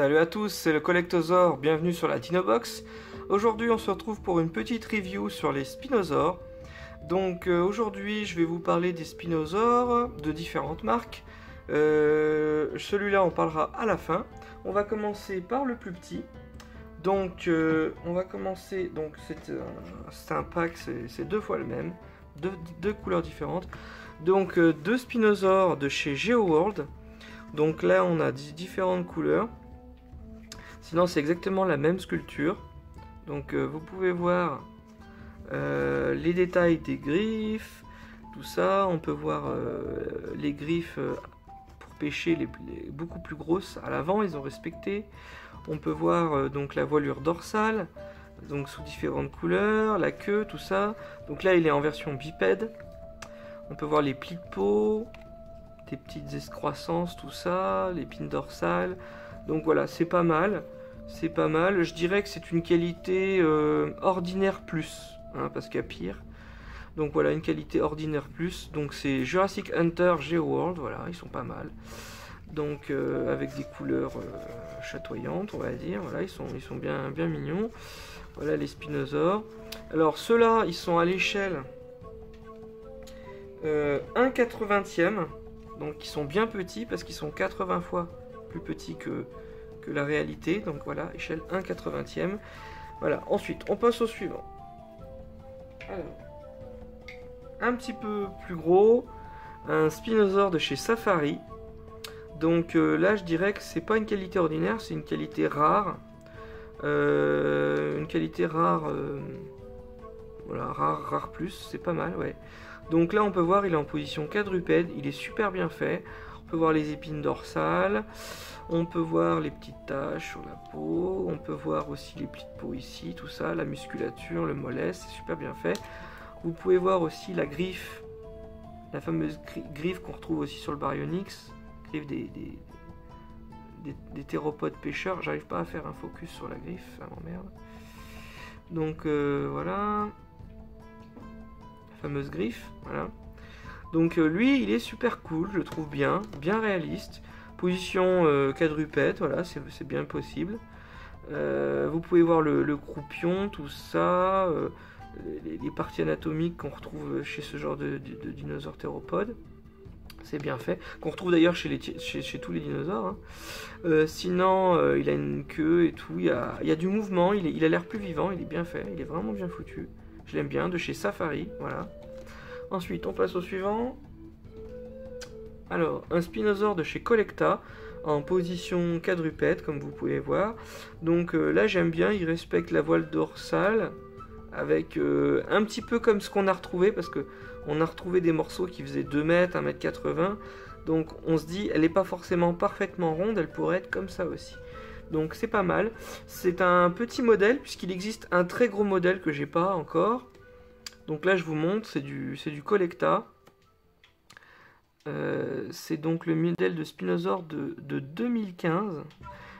Salut à tous, c'est le Collectosaure, bienvenue sur la Dinobox. Aujourd'hui on se retrouve pour une petite review sur les spinosaures. Donc aujourd'hui je vais vous parler des spinosaures de différentes marques. Celui-là on parlera à la fin. On va commencer par le plus petit. Donc on va commencer, donc c'est un pack, c'est deux fois le même, deux couleurs différentes. Donc deux spinosaures de chez GeoWorld. Donc là on a différentes couleurs. Sinon c'est exactement la même sculpture. Donc vous pouvez voir les détails des griffes, tout ça. On peut voir les griffes pour pêcher beaucoup plus grosses à l'avant, ils ont respecté. On peut voir donc la voilure dorsale, donc sous différentes couleurs, la queue, tout ça. Donc là il est en version bipède. On peut voir les plis de peau, des petites excroissances, tout ça, l'épine dorsale. Donc voilà, c'est pas mal. C'est pas mal. Je dirais que c'est une qualité ordinaire plus, hein, parce qu'il y a pire. Donc voilà, une qualité ordinaire plus. Donc c'est Jurassic Hunter GeoWorld, voilà, ils sont pas mal. Donc avec des couleurs chatoyantes, on va dire. Voilà, ils sont bien mignons. Voilà les spinosaures. Alors ceux-là, ils sont à l'échelle 1/80e. Donc ils sont bien petits parce qu'ils sont 80 fois plus petits que la réalité. Donc voilà, échelle 1/80e. Voilà, ensuite on passe au suivant. Alors, un petit peu plus gros, un spinosaure de chez Safari. Donc là je dirais que c'est pas une qualité ordinaire, c'est une qualité rare. Une qualité rare, voilà, rare plus, c'est pas mal, ouais. Donc là on peut voir, il est en position quadrupède, il est super bien fait. On peut voir les épines dorsales, on peut voir les petites taches sur la peau, on peut voir aussi les plis de peau ici, tout ça, la musculature, le mollet, c'est super bien fait. Vous pouvez voir aussi la griffe, la fameuse griffe qu'on retrouve aussi sur le Baryonyx, griffe des théropodes pêcheurs. J'arrive pas à faire un focus sur la griffe, ça m'emmerde. Donc voilà, la fameuse griffe, voilà. Donc lui, il est super cool, je le trouve bien réaliste. Position quadrupède, voilà, c'est bien possible. Vous pouvez voir le croupion, tout ça, les parties anatomiques qu'on retrouve chez ce genre de dinosaures théropodes. C'est bien fait, qu'on retrouve d'ailleurs chez tous les dinosaures. Hein. Sinon, il a une queue et tout, il y a du mouvement, il a l'air plus vivant, il est bien fait, il est vraiment bien foutu. Je l'aime bien, de chez Safari, voilà. Ensuite, on passe au suivant. Alors, un spinosaure de chez Collecta, en position quadrupède, comme vous pouvez voir. Donc là, j'aime bien, il respecte la voile dorsale, avec un petit peu comme ce qu'on a retrouvé, parce que on a retrouvé des morceaux qui faisaient 2 mètres, 1,80 m. Donc on se dit, elle n'est pas forcément parfaitement ronde, elle pourrait être comme ça aussi. Donc c'est pas mal. C'est un petit modèle, puisqu'il existe un très gros modèle que j'ai pas encore. Donc là je vous montre, c'est du Collecta. C'est donc le modèle de spinosaure de 2015.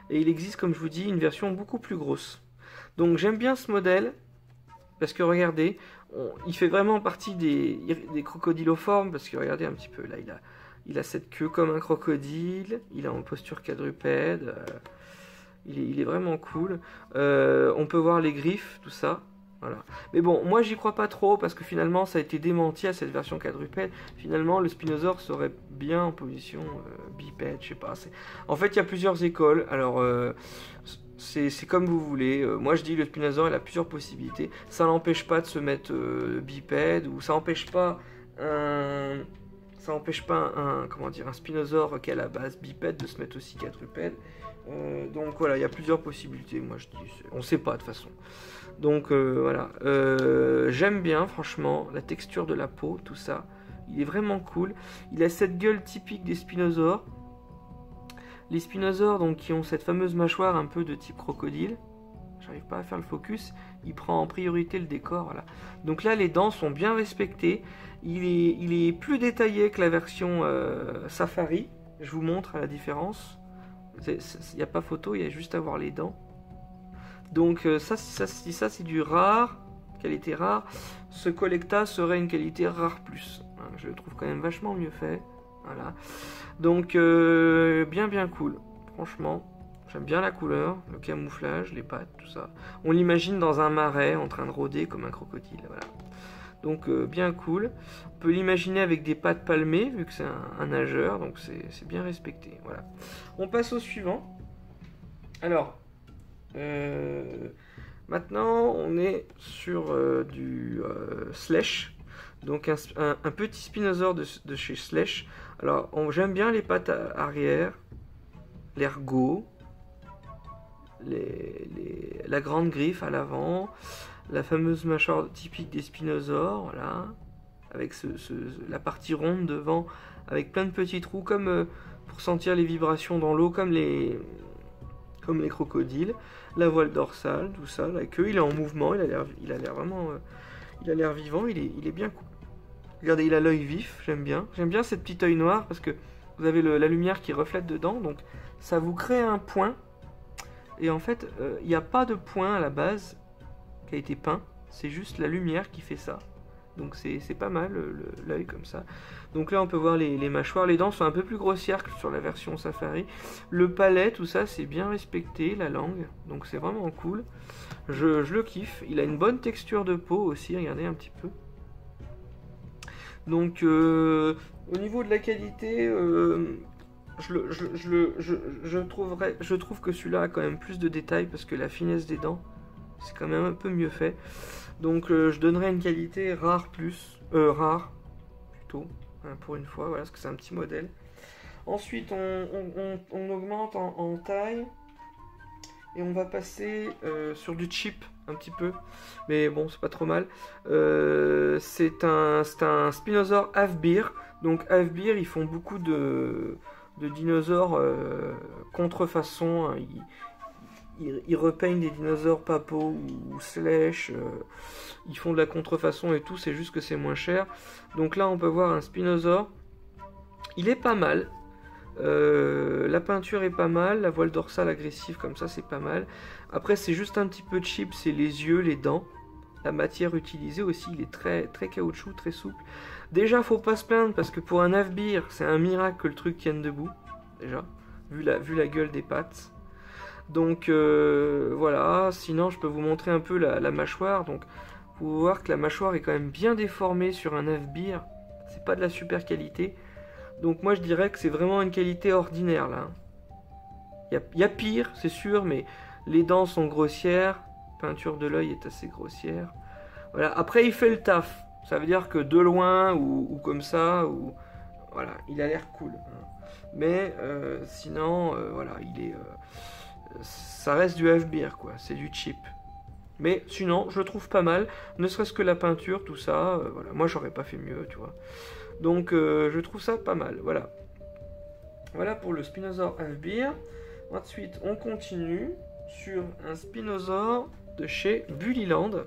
Et il existe, comme je vous dis, une version beaucoup plus grosse. Donc j'aime bien ce modèle. Parce que regardez, il fait vraiment partie des crocodiloformes. Parce que regardez un petit peu, là il a cette queue comme un crocodile. Il est en posture quadrupède. Il est vraiment cool. On peut voir les griffes, tout ça. Voilà. Mais bon, moi j'y crois pas trop parce que finalement ça a été démenti à cette version quadrupède. Finalement le spinosaure serait bien en position bipède, je sais pas. En fait il y a plusieurs écoles, alors c'est comme vous voulez. Moi je dis le spinosaure il a plusieurs possibilités. Ça n'empêche pas de se mettre bipède, ou ça n'empêche pas un spinosaure qui est à la base bipède de se mettre aussi quadrupède. Donc voilà, il y a plusieurs possibilités. Moi je dis, on sait pas de toute façon. Donc voilà, j'aime bien franchement la texture de la peau, tout ça. Il est vraiment cool. Il a cette gueule typique des spinosaures. Les spinosaures donc qui ont cette fameuse mâchoire un peu de type crocodile. J'arrive pas à faire le focus. Il prend en priorité le décor. Voilà. Donc là les dents sont bien respectées. Il est plus détaillé que la version Safari. Je vous montre la différence. Il n'y a pas photo, il y a juste à voir les dents. Donc ça c'est du rare, qualité rare. Ce Collecta serait une qualité rare plus. Je le trouve quand même vachement mieux fait. Voilà. Donc bien cool. Franchement, J'aime bien la couleur, le camouflage, les pattes, tout ça. On l'imagine dans un marais en train de rôder comme un crocodile. Voilà. Donc bien cool. On peut l'imaginer avec des pattes palmées vu que c'est un nageur, donc c'est bien respecté. Voilà. On passe au suivant. Alors, maintenant on est sur du Slesh. Donc un petit spinosaure de chez Slesh. Alors j'aime bien les pattes arrière, l'ergot, la grande griffe à l'avant, la fameuse mâchoire typique des spinosaures, voilà, avec la partie ronde devant, avec plein de petits trous comme pour sentir les vibrations dans l'eau, comme les crocodiles, la voile dorsale, tout ça, la queue, il est en mouvement, il a l'air vraiment, il a l'air vivant, il est bien cool. Regardez, il a l'œil vif, j'aime bien cette petite œil noir parce que vous avez la lumière qui reflète dedans, donc ça vous crée un point. Et en fait, il n'y a pas de point à la base qui a été peint, c'est juste la lumière qui fait ça. Donc c'est pas mal l'œil comme ça. Donc là on peut voir les mâchoires, les dents sont un peu plus grossières que sur la version Safari. Le palais, tout ça c'est bien respecté, la langue, donc c'est vraiment cool. Je le kiffe, il a une bonne texture de peau aussi, regardez un petit peu. Donc au niveau de la qualité, je trouve que celui-là a quand même plus de détails parce que la finesse des dents, c'est quand même un peu mieux fait. Donc je donnerais une qualité rare rare plutôt, hein, pour une fois, voilà, parce que c'est un petit modèle. Ensuite on augmente en taille et on va passer sur du cheap un petit peu, mais bon c'est pas trop mal. C'est un spinosaure Half-Beer. Donc Half-Beer ils font beaucoup de dinosaures contrefaçon, hein. Ils repeignent des dinosaures Papo ou Slesh, ils font de la contrefaçon et tout, c'est juste que c'est moins cher. Donc là on peut voir un spinosaure, il est pas mal, la peinture est pas mal, la voile dorsale agressive comme ça c'est pas mal. Après c'est juste un petit peu cheap, c'est les yeux, les dents. La matière utilisée aussi, il est très, très caoutchouc, très souple. Déjà faut pas se plaindre parce que pour un Half-Beer c'est un miracle que le truc tienne debout, déjà, vu la gueule des pattes. Donc voilà, sinon je peux vous montrer un peu la mâchoire. Donc vous pouvez voir que la mâchoire est quand même bien déformée sur un Half-Beer. C'est pas de la super qualité. Donc moi je dirais que c'est vraiment une qualité ordinaire là. Il y a pire, c'est sûr, mais les dents sont grossières. La peinture de l'œil est assez grossière. Voilà, après il fait le taf. Ça veut dire que de loin ou comme ça, voilà, il a l'air cool. Mais sinon, voilà, ça reste du Half-Beer quoi, c'est du cheap. Mais sinon, je le trouve pas mal, ne serait-ce que la peinture, tout ça, voilà, moi j'aurais pas fait mieux, tu vois. Donc je trouve ça pas mal, voilà. Voilà pour le Spinosaure Half-Beer. Ensuite, on continue sur un Spinosaure de chez Bullyland.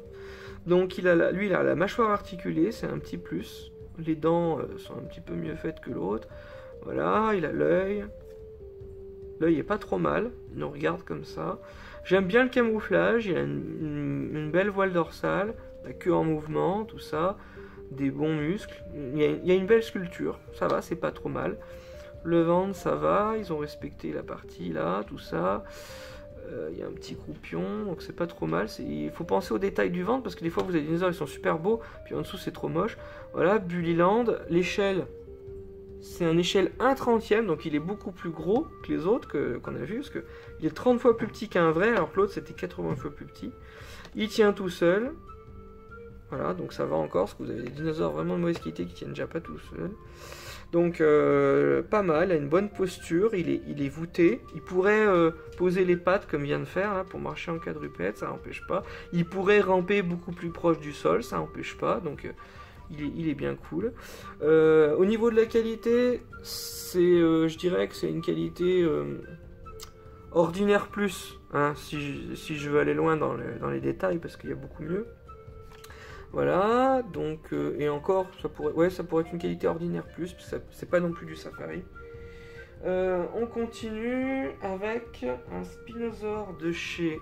Donc lui, il a la mâchoire articulée, c'est un petit plus. Les dents sont un petit peu mieux faites que l'autre. Voilà, il a l'œil. L'œil est pas trop mal, il nous regarde comme ça. J'aime bien le camouflage, il a une belle voile dorsale, la queue en mouvement, tout ça, des bons muscles. Il y a une belle sculpture, ça va, c'est pas trop mal. Le ventre, ça va, ils ont respecté la partie là, tout ça. Il y a un petit croupion, donc c'est pas trop mal. Il faut penser aux détails du ventre, parce que des fois vous avez des dinosaures, ils sont super beaux, puis en dessous c'est trop moche. Voilà, Bullyland, l'échelle... C'est une échelle 1/30e, donc il est beaucoup plus gros que les autres qu'on a vu, parce qu'il est 30 fois plus petit qu'un vrai, alors que l'autre c'était 80 fois plus petit. Il tient tout seul. Voilà, donc ça va encore, parce que vous avez des dinosaures vraiment de mauvaise qualité qui tiennent déjà pas tout seuls. Donc pas mal, il a une bonne posture, il est voûté. Il pourrait poser les pattes comme il vient de faire, là, pour marcher en quadrupède, ça n'empêche pas. Il pourrait ramper beaucoup plus proche du sol, ça n'empêche pas, donc... Il est bien cool. Au niveau de la qualité, je dirais que c'est une qualité ordinaire plus, hein, si je veux aller loin dans les détails, parce qu'il y a beaucoup mieux. Voilà, donc, et encore, ça pourrait être une qualité ordinaire plus, c'est pas non plus du Safari. On continue avec un Spinosaure de chez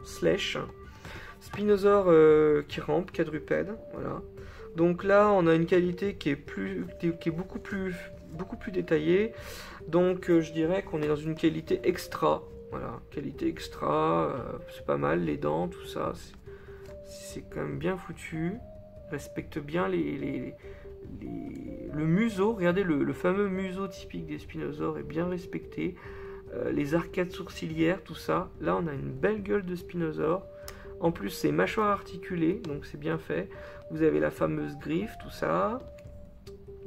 Slesh. Spinosaure qui rampe, quadrupède, voilà. Donc là, on a une qualité qui est beaucoup plus détaillée. Donc je dirais qu'on est dans une qualité extra. Voilà, qualité extra, c'est pas mal, les dents, tout ça, c'est quand même bien foutu. Respecte bien le museau, regardez le fameux museau typique des spinosaures est bien respecté. Les arcades sourcilières, tout ça. Là, on a une belle gueule de spinosaure. En plus, c'est mâchoire articulée, donc c'est bien fait. Vous avez la fameuse griffe, tout ça.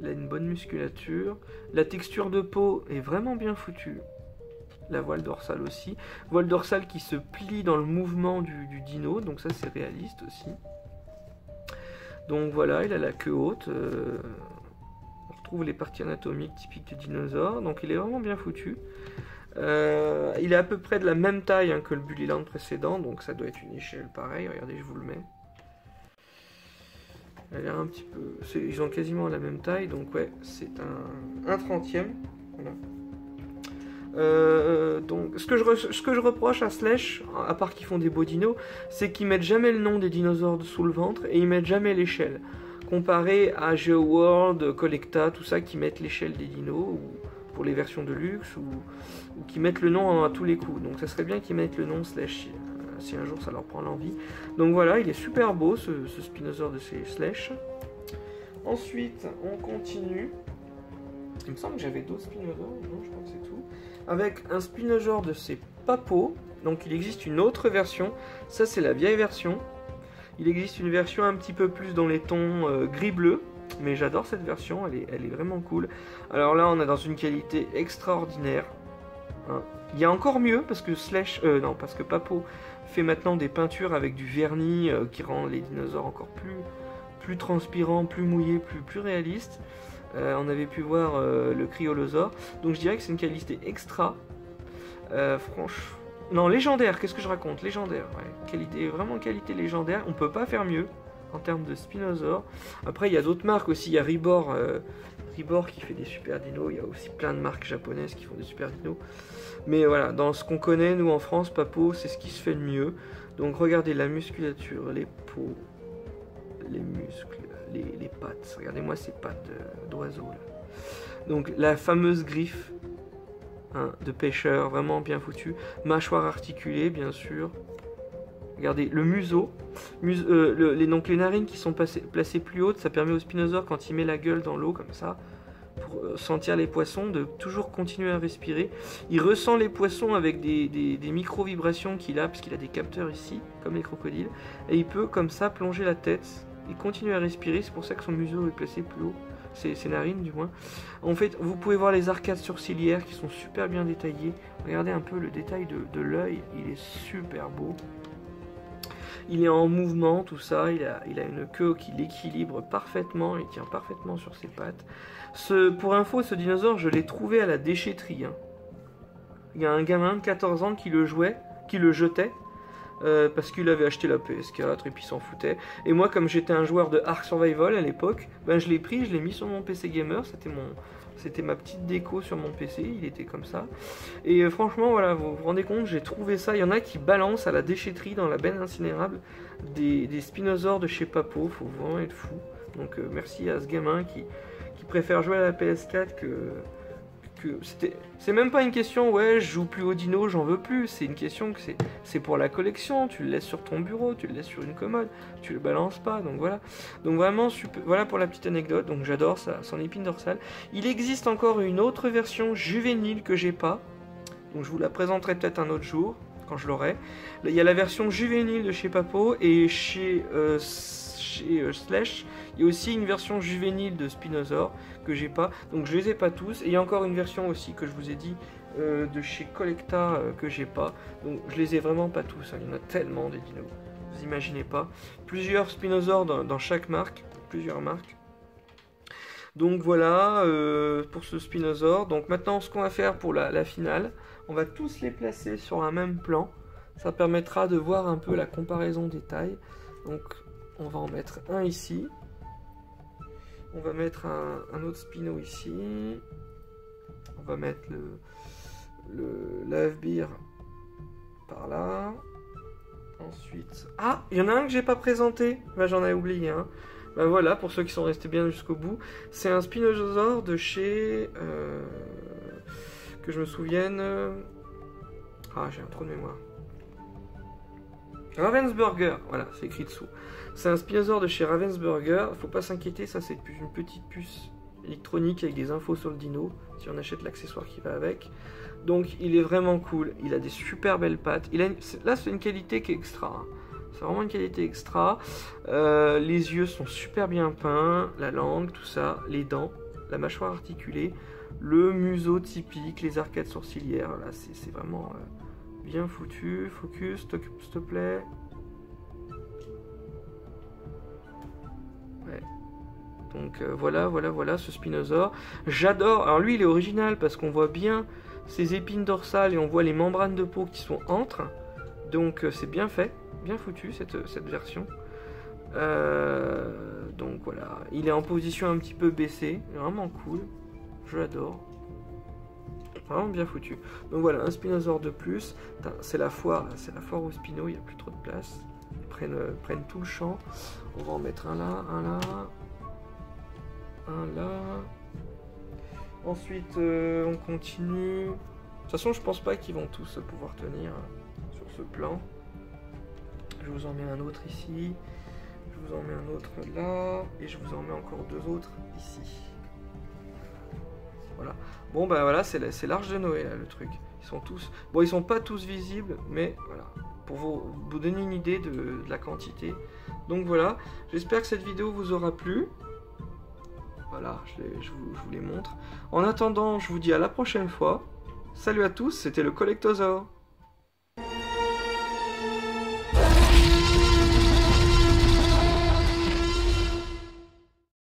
Là, une bonne musculature. La texture de peau est vraiment bien foutue. La voile dorsale aussi. Voile dorsale qui se plie dans le mouvement du dino, donc ça, c'est réaliste aussi. Donc voilà, il a la queue haute. On retrouve les parties anatomiques typiques du dinosaure, donc il est vraiment bien foutu. Il est à peu près de la même taille que le Bullyland précédent, donc ça doit être une échelle pareille. Regardez, je vous le mets. Elle a l'air un petit peu... Ils ont quasiment la même taille, donc ouais, c'est un 30e. Voilà. Donc, ce que je reproche à Slash, à part qu'ils font des beaux dinos, c'est qu'ils mettent jamais le nom des dinosaures sous le ventre et ils mettent jamais l'échelle. Comparé à GeoWorld, Collecta, tout ça, qui mettent l'échelle des dinos, ou pour les versions de luxe, ou qui mettent le nom à tous les coups. Donc ça serait bien qu'ils mettent le nom Slash si un jour ça leur prend l'envie. Donc voilà, il est super beau ce Spinosaur de ces Slash. Ensuite, on continue. Il me semble que j'avais d'autres Spinosaures, non, je crois que c'est tout. Avec un Spinosaur de ces Papo. Donc il existe une autre version. Ça, c'est la vieille version. Il existe une version un petit peu plus dans les tons gris-bleu. Mais j'adore cette version, elle est vraiment cool. Alors là, on est dans une qualité extraordinaire. Hein. Il y a encore mieux, parce que parce que Papo fait maintenant des peintures avec du vernis qui rend les dinosaures encore plus transpirants, plus mouillés, plus réalistes. On avait pu voir le Cryolosaure. Donc je dirais que c'est une qualité extra. Franchement... Non, légendaire, qu'est-ce que je raconte? Légendaire, ouais. Vraiment qualité légendaire. On peut pas faire mieux en termes de Spinosaure. Après, il y a d'autres marques aussi. Il y a Ribor qui fait des super dinos. Il y a aussi plein de marques japonaises qui font des super dinos. Mais voilà, dans ce qu'on connaît, nous en France, Papo, c'est ce qui se fait de mieux. Donc regardez la musculature, les peaux, les muscles, les pattes. Regardez-moi ces pattes d'oiseau là. Donc la fameuse griffe de pêcheur, vraiment bien foutue. Mâchoire articulée, bien sûr. Regardez, le museau, donc les narines qui sont placées plus hautes, ça permet au Spinosaure, quand il met la gueule dans l'eau comme ça, pour sentir les poissons, de toujours continuer à respirer. Il ressent les poissons avec des micro-vibrations qu'il a, parce qu'il a des capteurs ici, comme les crocodiles, et il peut comme ça plonger la tête et continuer à respirer. C'est pour ça que son museau est placé plus haut, ses narines du moins. En fait, vous pouvez voir les arcades sourcilières qui sont super bien détaillées. Regardez un peu le détail de l'œil, il est super beau. Il est en mouvement, tout ça, il a une queue qui l'équilibre parfaitement, il tient parfaitement sur ses pattes. Pour info, ce dinosaure, je l'ai trouvé à la déchetterie. Hein. Il y a un gamin de 14 ans qui le jetait, parce qu'il avait acheté la PS4 et puis s'en foutait. Et moi, comme j'étais un joueur de Ark Survival à l'époque, ben, je l'ai pris, je l'ai mis sur mon PC Gamer, c'était ma petite déco sur mon PC, il était comme ça. Et franchement, voilà, vous vous rendez compte, j'ai trouvé ça. Il y en a qui balancent à la déchetterie dans la benne incinérable des Spinosaures de chez Papo, faut vraiment être fou. Donc merci à ce gamin qui préfère jouer à la PS4 que c'est même pas une question, ouais, je joue plus au dino, j'en veux plus. C'est une question que c'est pour la collection. Tu le laisses sur ton bureau, tu le laisses sur une commode, tu le balances pas. Donc voilà. Donc vraiment, voilà pour la petite anecdote. Donc j'adore ça, son épine dorsale. Il existe encore une autre version juvénile que j'ai pas. Donc je vous la présenterai peut-être un autre jour, quand je l'aurai. Il y a la version juvénile de chez Papo et chez Slash. Il y a aussi une version juvénile de Spinosaur que j'ai pas, donc je les ai pas tous. Et il y a encore une version aussi que je vous ai dit de chez Collecta que j'ai pas, donc je les ai vraiment pas tous. Hein. Il y en a tellement des dinos, vous imaginez pas. Plusieurs Spinosaures dans chaque marque, plusieurs marques. Donc voilà pour ce Spinosaure. Donc maintenant, ce qu'on va faire pour la finale, on va tous les placer sur un même plan. Ça permettra de voir un peu la comparaison des tailles. Donc on va en mettre un ici. On va mettre un autre Spino ici. On va mettre la F-Beer par là. Ensuite... Ah, il y en a un que j'ai pas présenté. Bah, j'en ai oublié un. Bah voilà, pour ceux qui sont restés bien jusqu'au bout. C'est un Spinosaure de chez... que je me souvienne... Ah, j'ai un trou de mémoire. Ravensburger, voilà, c'est écrit dessous. C'est un Spinosaur de chez Ravensburger. Faut pas s'inquiéter, ça c'est une petite puce électronique avec des infos sur le dino, si on achète l'accessoire qui va avec. Donc il est vraiment cool, il a des super belles pattes. Là c'est une qualité qui est extra. Hein. C'est vraiment une qualité extra. Les yeux sont super bien peints, la langue, tout ça, les dents, la mâchoire articulée, le museau typique, les arcades sourcilières. Là c'est vraiment bien foutu. Focus, s'il te plaît. Ouais. Donc voilà ce Spinosaur. J'adore. Alors lui il est original parce qu'on voit bien ses épines dorsales et on voit les membranes de peau qui sont entre. Donc c'est bien fait, bien foutu cette version. Donc voilà, il est en position un petit peu baissée, vraiment cool. Je l'adore. Vraiment bien foutu. Donc voilà, un Spinosaur de plus. C'est la foire au Spino, il n'y a plus trop de place. Ils prennent tout le champ. On va en mettre un là, un là. Un là. Ensuite, on continue. De toute façon, je pense pas qu'ils vont tous pouvoir tenir sur ce plan. Je vous en mets un autre ici. Je vous en mets un autre là. Et je vous en mets encore deux autres ici. Voilà. Bon, bah voilà, c'est l'Arche de Noé, là, le truc. Ils sont tous... Bon, ils sont pas tous visibles, mais voilà. Pour vous donner une idée de la quantité. Donc voilà. J'espère que cette vidéo vous aura plu. Voilà, je vous les montre. En attendant, je vous dis à la prochaine fois. Salut à tous, c'était le Collectosaur.